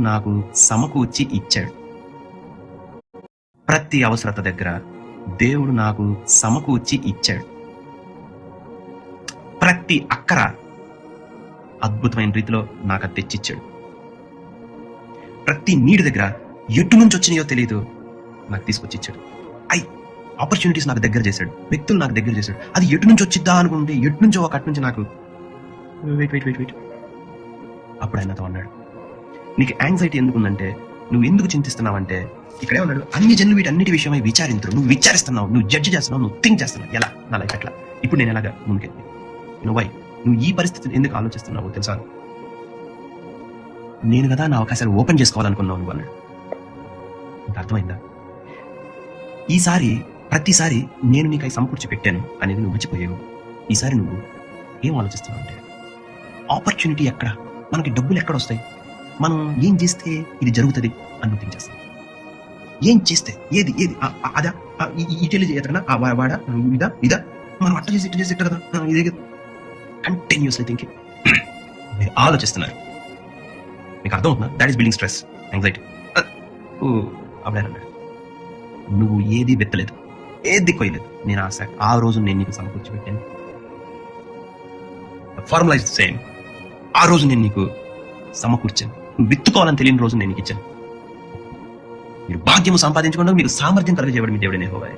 నాకు సమకూర్చి ఇచ్చాడు. ప్రతి అవసరత దగ్గర దేవుడు నాకు సమకూర్చి ఇచ్చాడు. ప్రతి అక్కర అద్భుతమైన రీతిలో నాకు అది తెచ్చిచ్చాడు. ప్రతి నీడి దగ్గర ఎటు నుంచి వచ్చినాయో తెలియదు, నాకు తీసుకొచ్చి ఇచ్చాడు. ఆపర్చునిటీస్ నాకు దగ్గర చేశాడు, వ్యక్తులు నాకు దగ్గర చేశాడు. అది ఎటు నుంచి వచ్చిద్దా అనుకుంటే ఎటు నుంచో ఒక అటు నుంచి నాకు వెయిట్ అప్పుడు ఆయనతో అన్నాడు, నీకు యాంగ్జైటీ ఎందుకుందంటే, నువ్వు ఎందుకు చింతిస్తున్నావంటే, ఇక్కడే ఉన్నాడు, అన్ని జనులు వీటన్నిటి విషయమై విచారించరు. నువ్వు విచారిస్తున్నావు, నువ్వు జడ్జి చేస్తున్నావు, నువ్వు థింక్ చేస్తున్నావు, ఎలా నా లైఫ్ ఎట్లా, ఇప్పుడు నేను ఎలాగా ముందుకెళ్ళి, నువ్వు ఈ పరిస్థితిని ఎందుకు ఆలోచిస్తున్నావు తెలుసా, నేను కదా నా అవకాశాలు ఓపెన్ చేసుకోవాలనుకున్నావు నువ్వు అన్నాడు. ఇంకా అర్థమైందా? ప్రతిసారి నేను నీకు అవి సమకూర్చి పెట్టాను అనేది నువ్వు మర్చిపోయావు. ఈసారి నువ్వు ఏం ఆలోచిస్తున్నావు అంటే, ఆపర్చునిటీ ఎక్కడ, మనకి డబ్బులు ఎక్కడ వస్తాయి, మనం ఏం చేస్తే ఇది జరుగుతుంది అని థింక్ చేస్తాం. ఏం చేస్తే ఏది అదా, ఇటెళ్ళి చేయగలనా, వాడా, ఇదా మనం అట్ట చేసి ఇట్ట కదా, ఇదే కంటిన్యూస్లీ థింకింగ్. మీరు ఆలోచిస్తున్నారు, మీకు అర్థమవుతుందా? That is building stress, anxiety. అప్పుడేనన్నాడు, నువ్వు ఏది వెత్తలేదు, ఏది కొయ్యలేదు, నేను ఆ రోజు నేను నీకు సమకూర్చి పెట్టాను. Formula is same. ఆ రోజు నేను నీకు సమకూర్చాను. నువ్వు విత్తుకోవాలని తెలియని రోజు నేను నీకు ఇచ్చాను. మీరు భాగ్యము సంపాదించుకోవడం, మీకు సామర్థ్యం కలగజేయబడి మీ దేవుడనే యెహోవా.